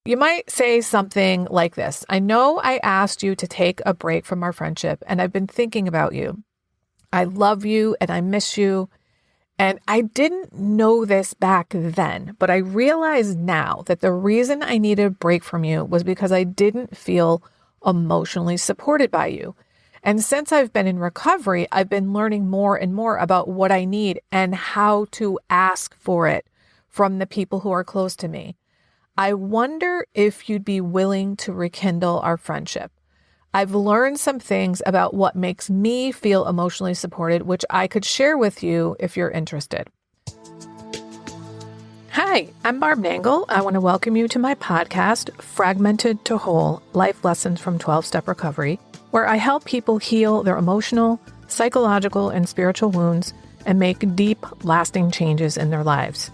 You might say something like this. I know I asked you to take a break from our friendship, and I've been thinking about you. I love you and I miss you. And I didn't know this back then, but I realize now that the reason I needed a break from you was because I didn't feel emotionally supported by you. And since I've been in recovery, I've been learning more and more about what I need and how to ask for it from the people who are close to me. I wonder if you'd be willing to rekindle our friendship. I've learned some things about what makes me feel emotionally supported, which I could share with you if you're interested. Hi, I'm Barb Nangle. I want to welcome you to my podcast, Fragmented to Whole, Life Lessons from 12-Step Recovery, where I help people heal their emotional, psychological, and spiritual wounds and make deep, lasting changes in their lives.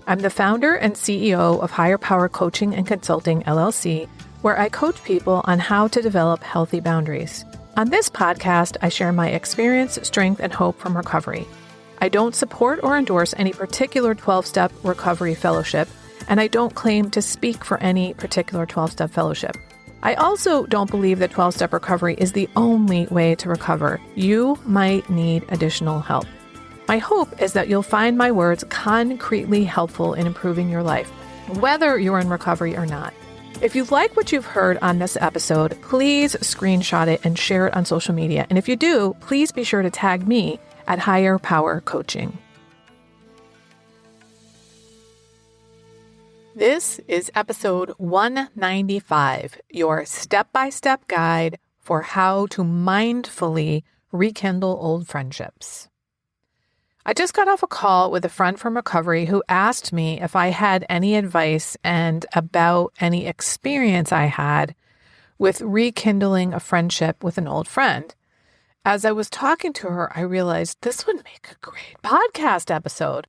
I'm the founder and CEO of Higher Power Coaching and Consulting, LLC, where I coach people on how to develop healthy boundaries. On this podcast, I share my experience, strength, and hope from recovery. I don't support or endorse any particular 12-step recovery fellowship, and I don't claim to speak for any particular 12-step fellowship. I also don't believe that 12-step recovery is the only way to recover. You might need additional help. My hope is that you'll find my words concretely helpful in improving your life, whether you're in recovery or not. If you like what you've heard on this episode, please screenshot it and share it on social media. And if you do, please be sure to tag me at Higher Power Coaching. This is episode 195, your step-by-step guide for how to mindfully rekindle old friendships. I just got off a call with a friend from recovery who asked me if I had any advice and about any experience I had with rekindling a friendship with an old friend. As I was talking to her, I realized this would make a great podcast episode.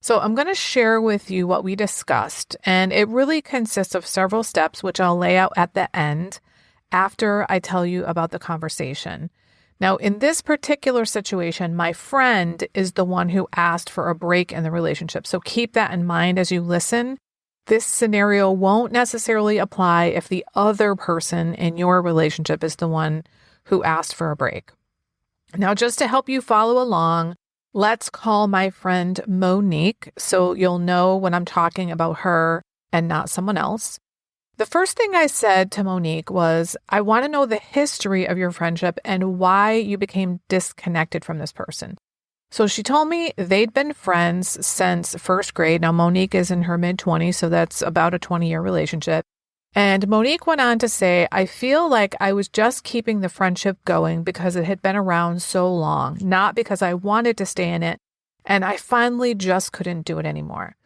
So I'm going to share with you what we discussed, and it really consists of several steps, which I'll lay out at the end after I tell you about the conversation. Now, in this particular situation, my friend is the one who asked for a break in the relationship. So keep that in mind as you listen. This scenario won't necessarily apply if the other person in your relationship is the one who asked for a break. Now, just to help you follow along, let's call my friend Monique so you'll know when I'm talking about her and not someone else. The first thing I said to Monique was, I want to know the history of your friendship and why you became disconnected from this person. So she told me they'd been friends since first grade. Now, Monique is in her mid-20s, so that's about a 20-year relationship. And Monique went on to say, I feel like I was just keeping the friendship going because it had been around so long, not because I wanted to stay in it, and I finally just couldn't do it anymore.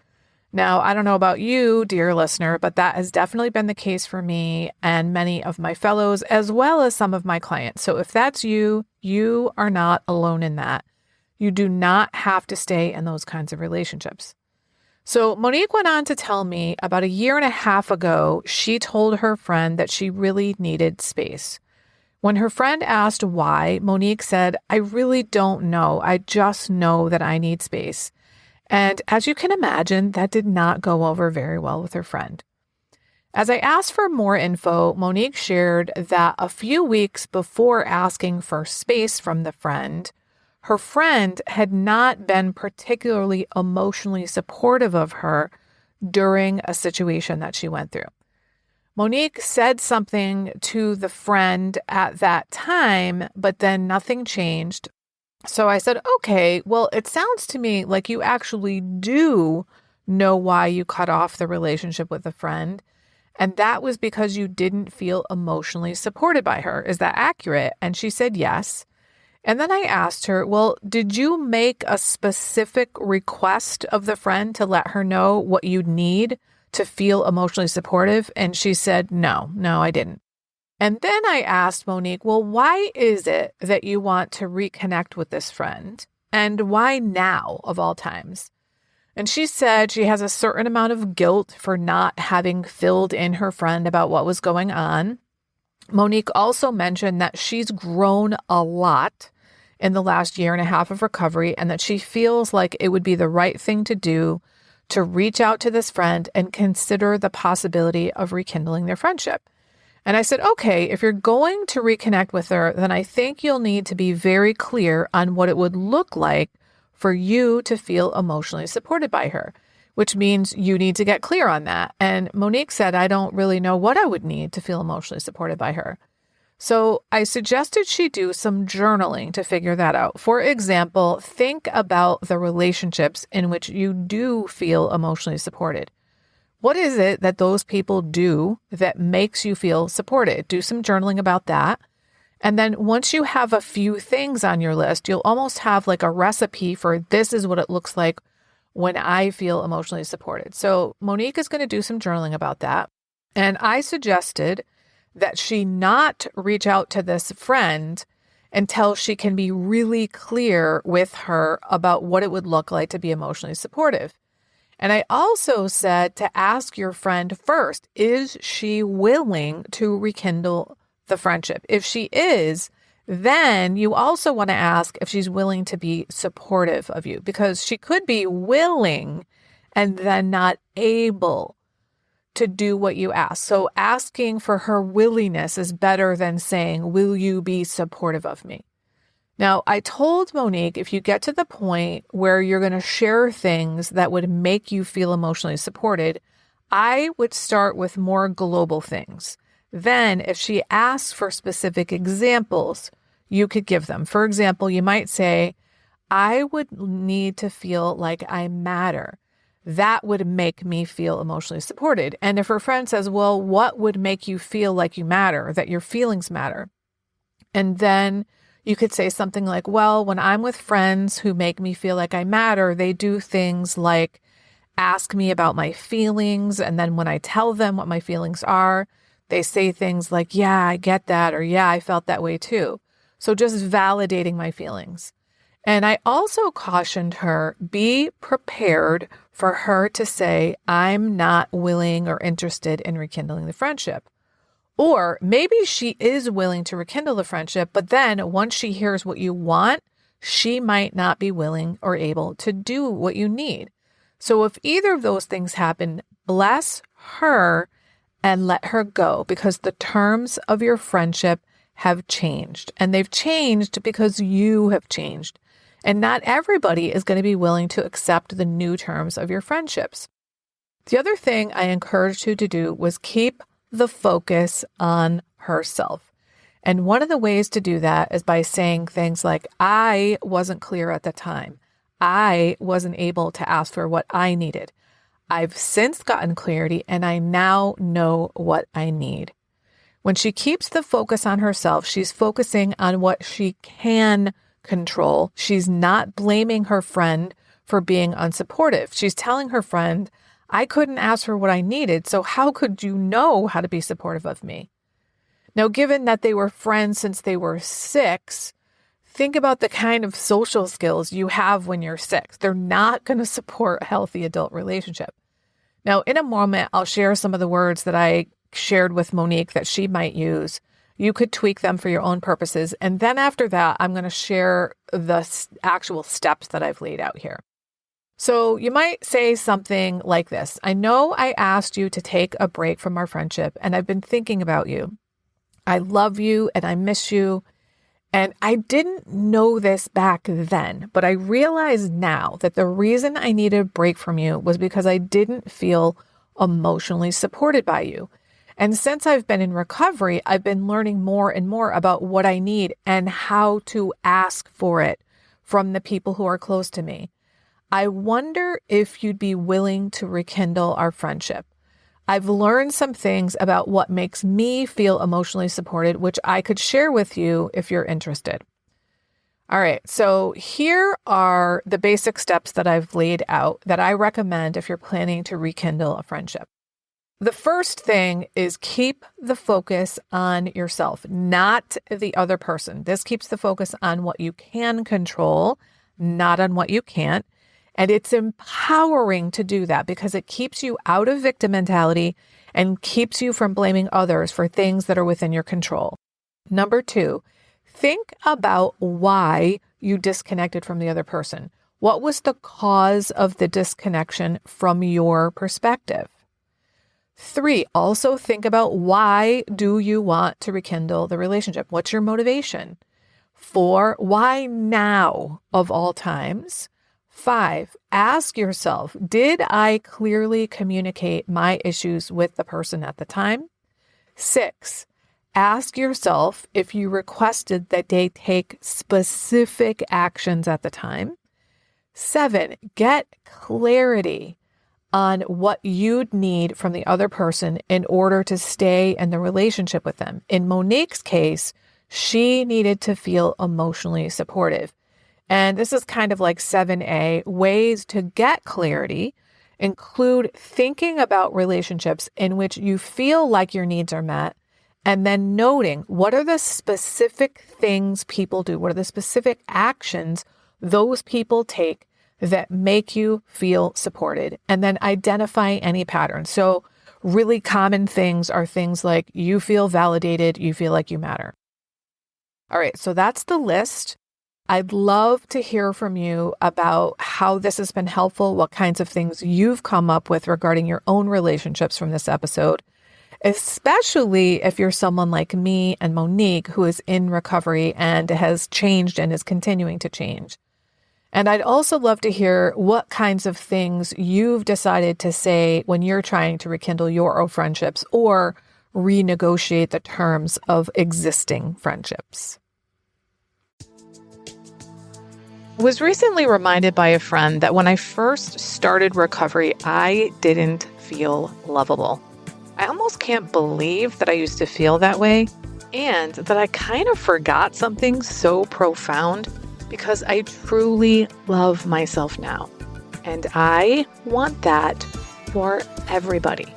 Now, I don't know about you, dear listener, but that has definitely been the case for me and many of my fellows, as well as some of my clients. So if that's you, you are not alone in that. You do not have to stay in those kinds of relationships. So Monique went on to tell me about 1.5 years ago, she told her friend that she really needed space. When her friend asked why, Monique said, I really don't know. I just know that I need space. And as you can imagine, that did not go over very well with her friend. As I asked for more info, Monique shared that a few weeks before asking for space from the friend, her friend had not been particularly emotionally supportive of her during a situation that she went through. Monique said something to the friend at that time, but then nothing changed. So I said, okay, well, it sounds to me like you actually do know why you cut off the relationship with a friend. And that was because you didn't feel emotionally supported by her. Is that accurate? And she said yes. And then I asked her, well, did you make a specific request of the friend to let her know what you need to feel emotionally supportive? And she said, no, I didn't. And then I asked Monique, well, why is it that you want to reconnect with this friend? And why now, of all times? And she said she has a certain amount of guilt for not having filled in her friend about what was going on. Monique also mentioned that she's grown a lot in the last 1.5 years of recovery and that she feels like it would be the right thing to do to reach out to this friend and consider the possibility of rekindling their friendship. And I said, okay, if you're going to reconnect with her, then I think you'll need to be very clear on what it would look like for you to feel emotionally supported by her, which means you need to get clear on that. And Monique said, I don't really know what I would need to feel emotionally supported by her. So I suggested she do some journaling to figure that out. For example, think about the relationships in which you do feel emotionally supported. What is it that those people do that makes you feel supported? Do some journaling about that. And then once you have a few things on your list, you'll almost have like a recipe for this is what it looks like when I feel emotionally supported. So Monique is going to do some journaling about that. And I suggested that she not reach out to this friend until she can be really clear with her about what it would look like to be emotionally supportive. And I also said to ask your friend first, is she willing to rekindle the friendship? If she is, then you also want to ask if she's willing to be supportive of you, because she could be willing and then not able to do what you ask. So asking for her willingness is better than saying, will you be supportive of me? Now, I told Monique, if you get to the point where you're going to share things that would make you feel emotionally supported, I would start with more global things. Then if she asks for specific examples, you could give them. For example, you might say, I would need to feel like I matter. That would make me feel emotionally supported. And if her friend says, well, what would make you feel like you matter, that your feelings matter? And then you could say something like, well, when I'm with friends who make me feel like I matter, they do things like ask me about my feelings. And then when I tell them what my feelings are, they say things like, yeah, I get that, or yeah, I felt that way too. So just validating my feelings. And I also cautioned her, be prepared for her to say, I'm not willing or interested in rekindling the friendship. Or maybe she is willing to rekindle the friendship, but then once she hears what you want, she might not be willing or able to do what you need. So if either of those things happen, bless her and let her go, because the terms of your friendship have changed. And they've changed because you have changed. And not everybody is going to be willing to accept the new terms of your friendships. The other thing I encouraged you to do was keep the focus on herself. And one of the ways to do that is by saying things like, I wasn't clear at the time. I wasn't able to ask for what I needed. I've since gotten clarity and I now know what I need. When she keeps the focus on herself, she's focusing on what she can control. She's not blaming her friend for being unsupportive. She's telling her friend, I couldn't ask for what I needed, so how could you know how to be supportive of me? Now, given that they were friends since they were 6, think about the kind of social skills you have when you're 6. They're not going to support a healthy adult relationship. Now, in a moment, I'll share some of the words that I shared with Monique that she might use. You could tweak them for your own purposes. And then after that, I'm going to share the actual steps that I've laid out here. So you might say something like this. I know I asked you to take a break from our friendship, and I've been thinking about you. I love you and I miss you. And I didn't know this back then, but I realize now that the reason I needed a break from you was because I didn't feel emotionally supported by you. And since I've been in recovery, I've been learning more and more about what I need and how to ask for it from the people who are close to me. I wonder if you'd be willing to rekindle our friendship. I've learned some things about what makes me feel emotionally supported, which I could share with you if you're interested. All right, so here are the basic steps that I've laid out that I recommend if you're planning to rekindle a friendship. The first thing is keep the focus on yourself, not the other person. This keeps the focus on what you can control, not on what you can't. And it's empowering to do that because it keeps you out of victim mentality and keeps you from blaming others for things that are within your control. Number 2, think about why you disconnected from the other person. What was the cause of the disconnection from your perspective? 3, also think about why do you want to rekindle the relationship? What's your motivation? 4, why now of all times? 5, ask yourself, did I clearly communicate my issues with the person at the time? 6, ask yourself if you requested that they take specific actions at the time. 7, get clarity on what you'd need from the other person in order to stay in the relationship with them. In Monique's case, she needed to feel emotionally supportive. And this is kind of like 7A, ways to get clarity include thinking about relationships in which you feel like your needs are met, and then noting what are the specific things people do, what are the specific actions those people take that make you feel supported, and then identify any patterns. So really common things are things like you feel validated, you feel like you matter. All right, so that's the list. I'd love to hear from you about how this has been helpful, what kinds of things you've come up with regarding your own relationships from this episode, especially if you're someone like me and Monique who is in recovery and has changed and is continuing to change. And I'd also love to hear what kinds of things you've decided to say when you're trying to rekindle your old friendships or renegotiate the terms of existing friendships. I was recently reminded by a friend that when I first started recovery, I didn't feel lovable. I almost can't believe that I used to feel that way and that I kind of forgot something so profound, because I truly love myself now. And I want that for everybody.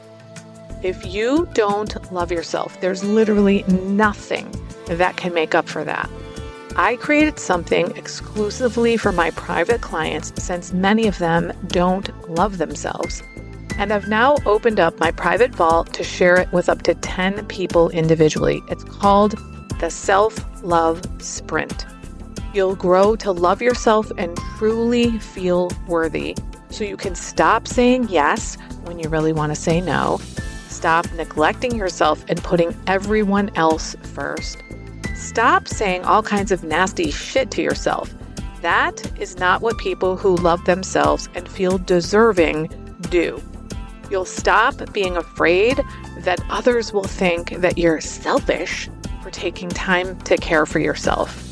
If you don't love yourself, there's literally nothing that can make up for that. I created something exclusively for my private clients since many of them don't love themselves. And I've now opened up my private vault to share it with up to 10 people individually. It's called the Self-Love Sprint. You'll grow to love yourself and truly feel worthy, so you can stop saying yes when you really want to say no, stop neglecting yourself and putting everyone else first, stop saying all kinds of nasty shit to yourself. That is not what people who love themselves and feel deserving do. You'll stop being afraid that others will think that you're selfish for taking time to care for yourself.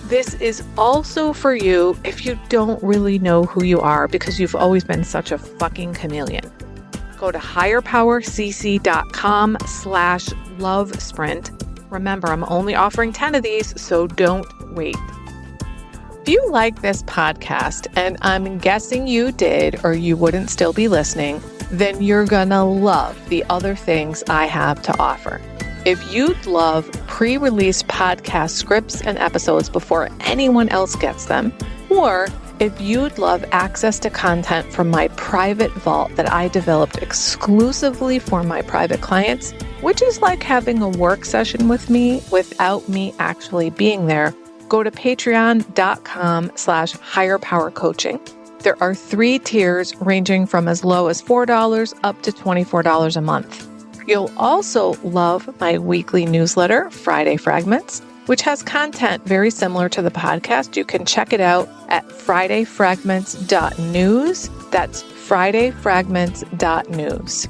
This is also for you if you don't really know who you are because you've always been such a fucking chameleon. Go to higherpowercc.com/love sprint. Remember, I'm only offering 10 of these, so don't wait. If you like this podcast, and I'm guessing you did or you wouldn't still be listening, then you're gonna love the other things I have to offer. If you'd love pre-released podcast scripts and episodes before anyone else gets them, or if you'd love access to content from my private vault that I developed exclusively for my private clients, which is like having a work session with me without me actually being there, go to patreon.com/higherpowercoaching. There are 3 tiers ranging from as low as $4 up to $24 a month. You'll also love my weekly newsletter, Friday Fragments, which has content very similar to the podcast. You can check it out at fridayfragments.news. That's fridayfragments.news.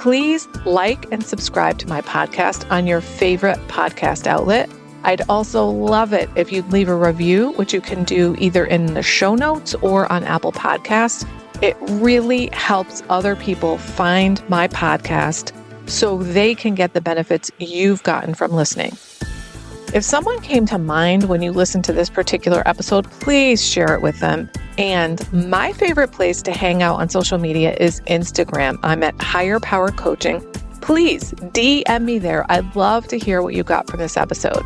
Please like and subscribe to my podcast on your favorite podcast outlet. I'd also love it if you'd leave a review, which you can do either in the show notes or on Apple Podcasts. It really helps other people find my podcast so they can get the benefits you've gotten from listening. If someone came to mind when you listened to this particular episode, please share it with them. And my favorite place to hang out on social media is Instagram. I'm at Higher Power Coaching. Please DM me there. I'd love to hear what you got from this episode.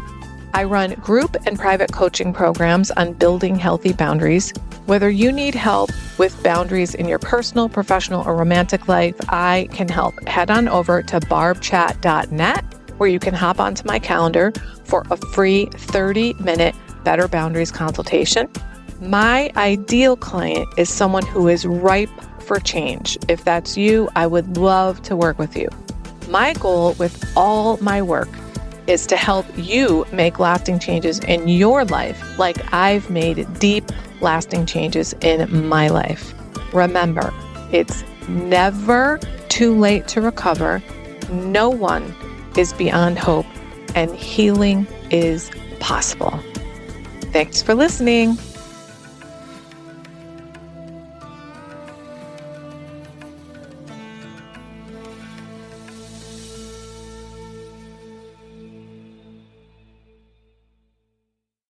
I run group and private coaching programs on building healthy boundaries. Whether you need help with boundaries in your personal, professional, or romantic life, I can help. Head on over to barbchat.net, where you can hop onto my calendar for a free 30-minute Better Boundaries consultation. My ideal client is someone who is ripe for change. If that's you, I would love to work with you. My goal with all my work is to help you make lasting changes in your life, like I've made deep, lasting changes in my life. Remember, it's never too late to recover. No one is beyond hope, and healing is possible. Thanks for listening.